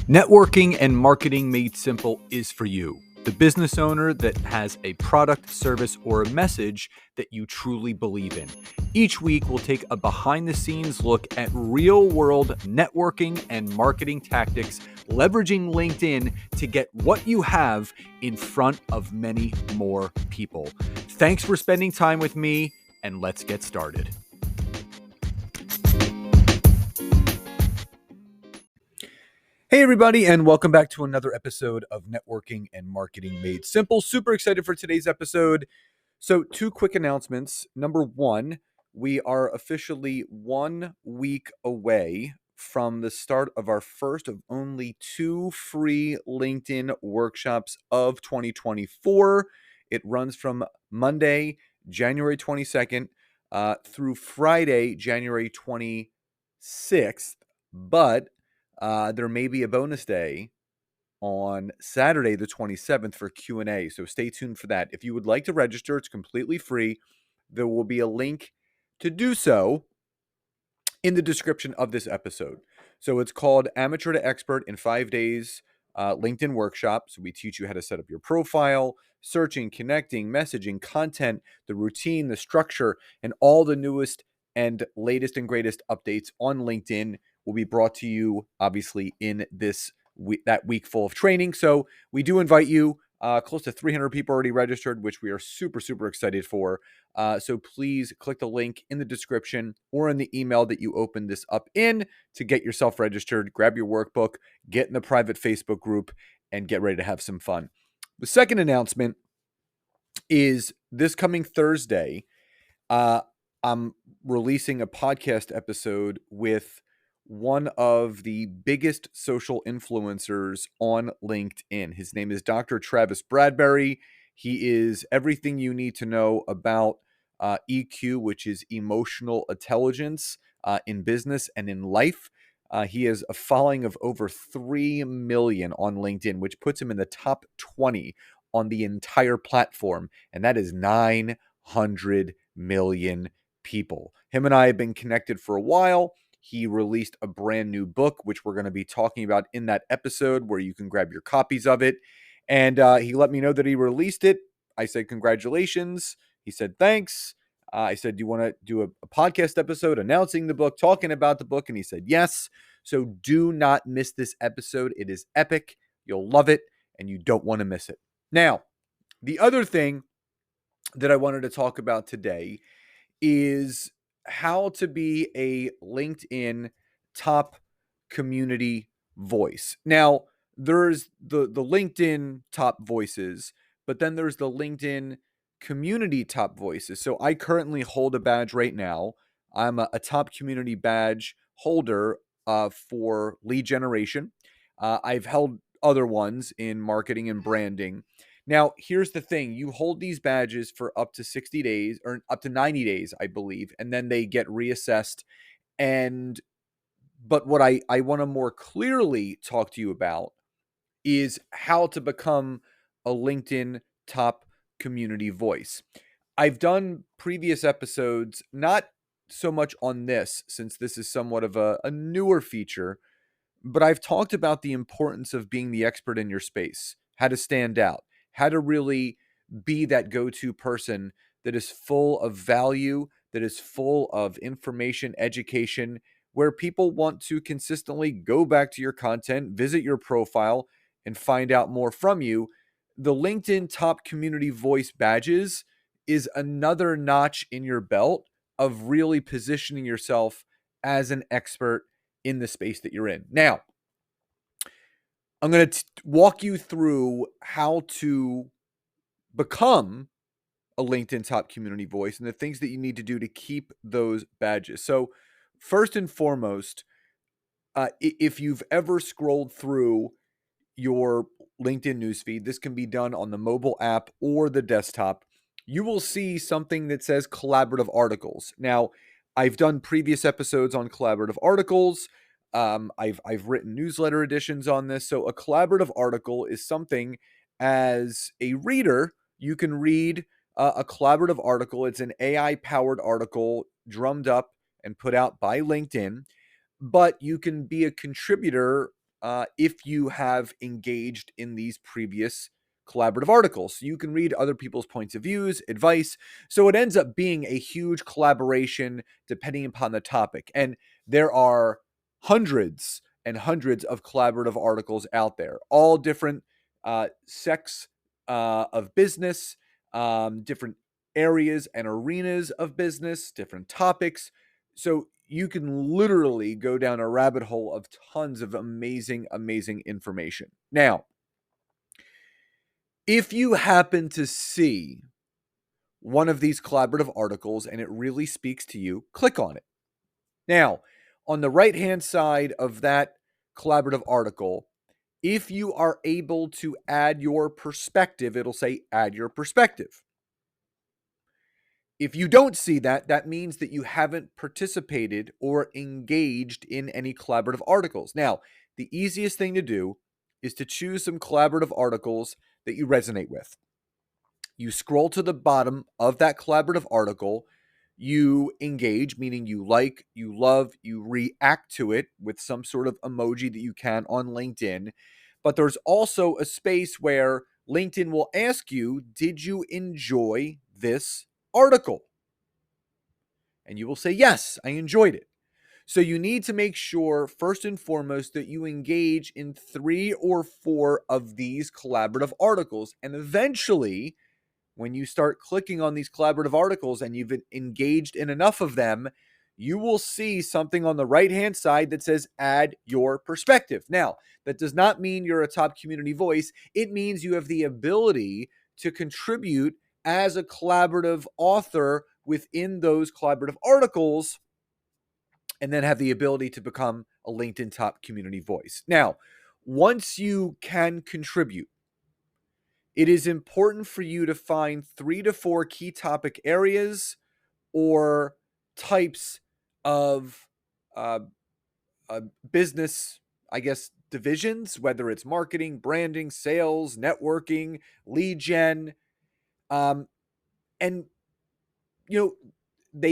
Networking and Marketing Made Simple is for you, the business owner that has a product, service, or a message that you truly believe in. Each week, we'll take a behind-the-scenes look at real-world networking and marketing tactics, leveraging LinkedIn to get what you have in front of many more people. Thanks for spending time with me, and let's get started. Hey, everybody, and welcome back to another episode of Networking and Marketing Made Simple. Super excited for today's episode. So, two quick announcements. Number one, we are officially 1 week away from the start of our first of only 2 free LinkedIn workshops of 2024. It runs from Monday, January 22nd, through Friday, January 26th. But there may be a bonus day on Saturday, the 27th for Q&A. So stay tuned for that. If you would like to register, it's completely free. There will be a link to do so in the description of this episode. So it's called Amateur to Expert in 5 Days LinkedIn Workshop. So we teach you how to set up your profile, searching, connecting, messaging, content, the routine, the structure, and all the newest and latest and greatest updates on LinkedIn will be brought to you, obviously, in this that week full of training. So we do invite you. Close to 300 people already registered, which we are super, super excited for. So please click the link in the description or in the email that you opened this up in to get yourself registered, grab your workbook, get in the private Facebook group, and get ready to have some fun. The second announcement is this coming Thursday, I'm releasing a podcast episode with one of the biggest social influencers on LinkedIn. His name is Dr. Travis Bradberry. He is everything you need to know about EQ, which is emotional intelligence in business and in life. He has a following of over 3 million on LinkedIn, which puts him in the top 20 on the entire platform. And that is 900 million people. Him and I have been connected for a while. He released a brand new book, which we're going to be talking about in that episode, where you can grab your copies of it. And he let me know that he released it. I said, congratulations. He said, thanks. I said, do you want to do a podcast episode announcing the book, talking about the book? And he said, yes. So do not miss this episode. It is epic. You'll love it, and you don't want to miss it. Now, the other thing that I wanted to talk about today is how to be a LinkedIn top community voice. Now, there's the LinkedIn top voices, but then there's the LinkedIn community top voices. So I currently hold a badge right now. I'm a top community badge holder for lead generation. I've held other ones in marketing and branding. Now, here's the thing. You hold these badges for up to 60 days or up to 90 days, I believe, and then they get reassessed. But what I want to more clearly talk to you about is how to become a LinkedIn top community voice. I've done previous episodes, not so much on this, since this is somewhat of a newer feature, but I've talked about the importance of being the expert in your space, how to stand out, how to really be that go-to person that is full of value, that is full of information, education, where people want to consistently go back to your content, visit your profile, and find out more from you. The LinkedIn Top Community Voice badges is another notch in your belt of really positioning yourself as an expert in the space that you're in. Now, I'm going to walk you through how to become a LinkedIn top community voice and the things that you need to do to keep those badges. So first and foremost, if you've ever scrolled through your LinkedIn newsfeed, this can be done on the mobile app or the desktop. You will see something that says collaborative articles. Now, I've done previous episodes on collaborative articles. I've written newsletter editions on this. So a collaborative article is something, as a reader, you can read a collaborative article. It's an AI-powered article drummed up and put out by LinkedIn, but you can be a contributor if you have engaged in these previous collaborative articles. So you can read other people's points of views, advice. So it ends up being a huge collaboration depending upon the topic. And there are hundreds and hundreds of collaborative articles out there, all different sects of business, different areas and arenas of business, different topics. So you can literally go down a rabbit hole of tons of amazing, amazing information. Now, if you happen to see one of these collaborative articles and it really speaks to you, click on it. Now, on the right-hand side of that collaborative article, if you are able to add your perspective, it'll say add your perspective. If you don't see that, that means that you haven't participated or engaged in any collaborative articles. Now, the easiest thing to do is to choose some collaborative articles that you resonate with. You scroll to the bottom of that collaborative article, you engage, meaning you like, you love, you react to it with some sort of emoji that you can on LinkedIn. But there's also a space where LinkedIn will ask you, did you enjoy this article? And you will say, yes, I enjoyed it. So you need to make sure, first and foremost, that you engage in 3 or 4 of these collaborative articles. And eventually, when you start clicking on these collaborative articles and you've engaged in enough of them, you will see something on the right-hand side that says add your perspective. Now, that does not mean you're a top community voice. It means you have the ability to contribute as a collaborative author within those collaborative articles and then have the ability to become a LinkedIn top community voice. Now, once you can contribute, it is important for you to find 3 to 4 key topic areas or types of uh, business, I guess, divisions, whether it's marketing, branding, sales, networking, lead gen. And, you know,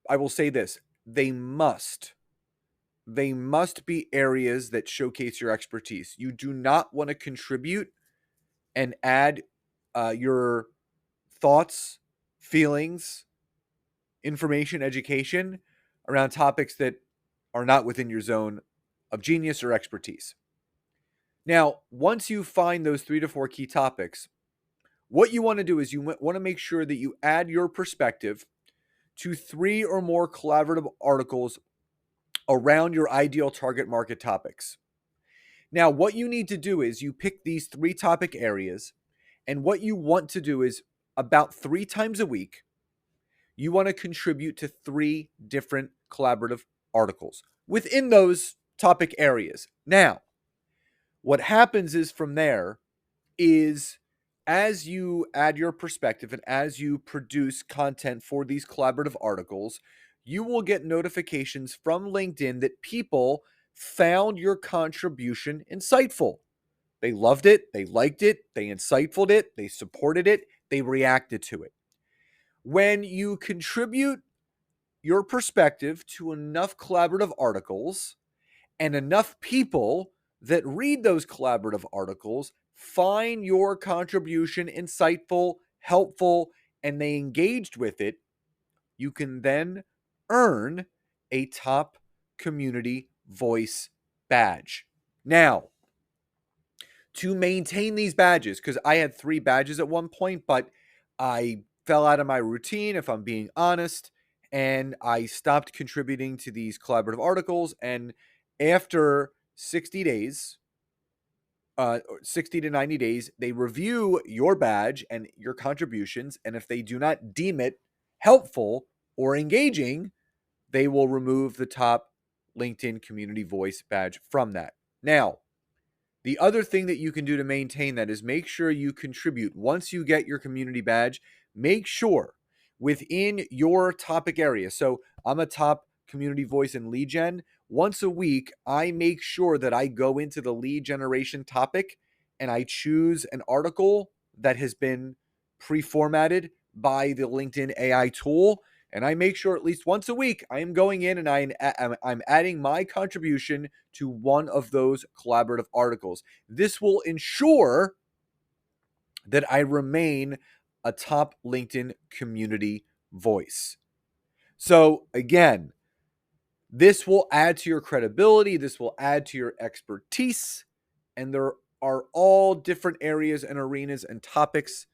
I will say this, they must be areas that showcase your expertise. You do not want to contribute and add your thoughts, feelings, information, education around topics that are not within your zone of genius or expertise. Now, once you find those 3 to 4 key topics, what you want to do is you want to make sure that you add your perspective to 3 or more collaborative articles around your ideal target market topics. Now, what you need to do is you pick these 3 topic areas, and what you want to do is about 3 times a week, you want to contribute to 3 different collaborative articles within those topic areas. Now, what happens is from there is as you add your perspective and as you produce content for these collaborative articles, you will get notifications from LinkedIn that people found your contribution insightful. They loved it, they liked it, they insightfuled it, they supported it, they reacted to it. When you contribute your perspective to enough collaborative articles and enough people that read those collaborative articles find your contribution insightful, helpful, and they engaged with it, you can then earn a top community voice badge. Now, to maintain these badges, because I had 3 badges at one point, but I fell out of my routine, if I'm being honest, and I stopped contributing to these collaborative articles. And after 60 days, 60 to 90 days, they review your badge and your contributions. And if they do not deem it helpful or engaging, they will remove the top LinkedIn community voice badge from that. Now, the other thing that you can do to maintain that is make sure you contribute. Once you get your community badge, make sure within your topic area. So I'm a top community voice in lead gen. Once a week, I make sure that I go into the lead generation topic and I choose an article that has been pre-formatted by the LinkedIn AI tool. And I make sure at least once a week I am going in and I'm adding my contribution to one of those collaborative articles. This will ensure that I remain a top LinkedIn community voice. So again, this will add to your credibility. This will add to your expertise. And there are all different areas and arenas and topics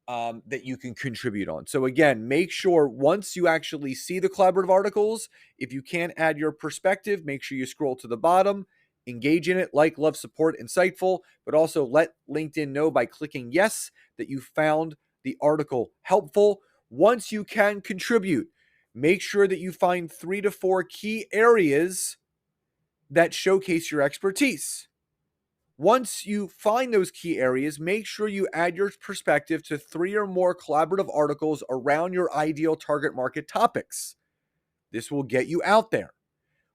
that you can contribute on. So again, make sure once you actually see the collaborative articles, if you can't add your perspective, make sure you scroll to the bottom, engage in it, like, love, support, insightful, but also let LinkedIn know by clicking yes that you found the article helpful. Once you can contribute, make sure that you find 3 to 4 key areas that showcase your expertise. Once you find those key areas, make sure you add your perspective to 3 or more collaborative articles around your ideal target market topics. This will get you out there.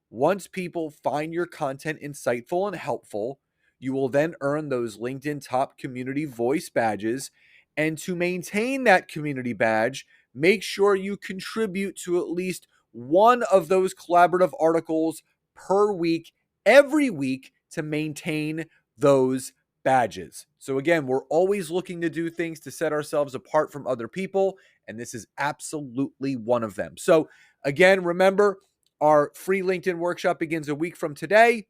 Once people find your content insightful and helpful, you will then earn those LinkedIn Top Community Voice badges. And to maintain that community badge, make sure you contribute to at least one of those collaborative articles per week, every week, to maintain those badges. So again, we're always looking to do things to set ourselves apart from other people, and this is absolutely one of them. So again, remember, our free LinkedIn workshop begins a week from today.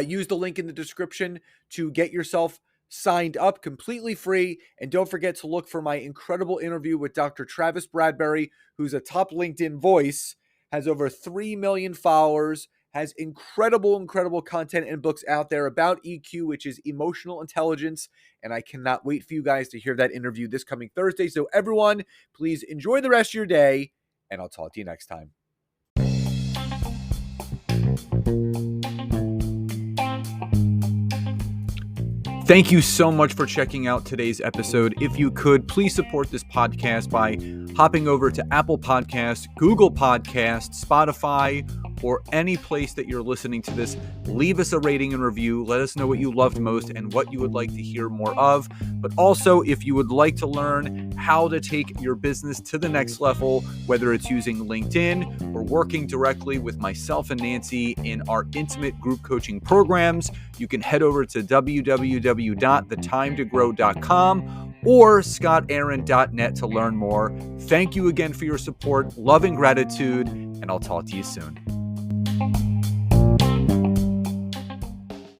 Use the link in the description to get yourself signed up completely free. And don't forget to look for my incredible interview with Dr. Travis Bradberry, who's a top LinkedIn voice, has over 3 million followers, has incredible content and books out there about EQ, which is emotional intelligence. And I cannot wait for you guys to hear that interview this coming Thursday. So everyone, please enjoy the rest of your day, and I'll talk to you next time. Thank you so much for checking out today's episode. If you could, please support this podcast by hopping over to Apple Podcasts, Google Podcasts, Spotify, or any place that you're listening to this. Leave us a rating and review. Let us know what you loved most and what you would like to hear more of. But also, if you would like to learn how to take your business to the next level, whether it's using LinkedIn or working directly with myself and Nancy in our intimate group coaching programs, you can head over to www.thetimetogrowth.com or scottaaron.net to learn more. Thank you again for your support, love, and gratitude, and I'll talk to you soon.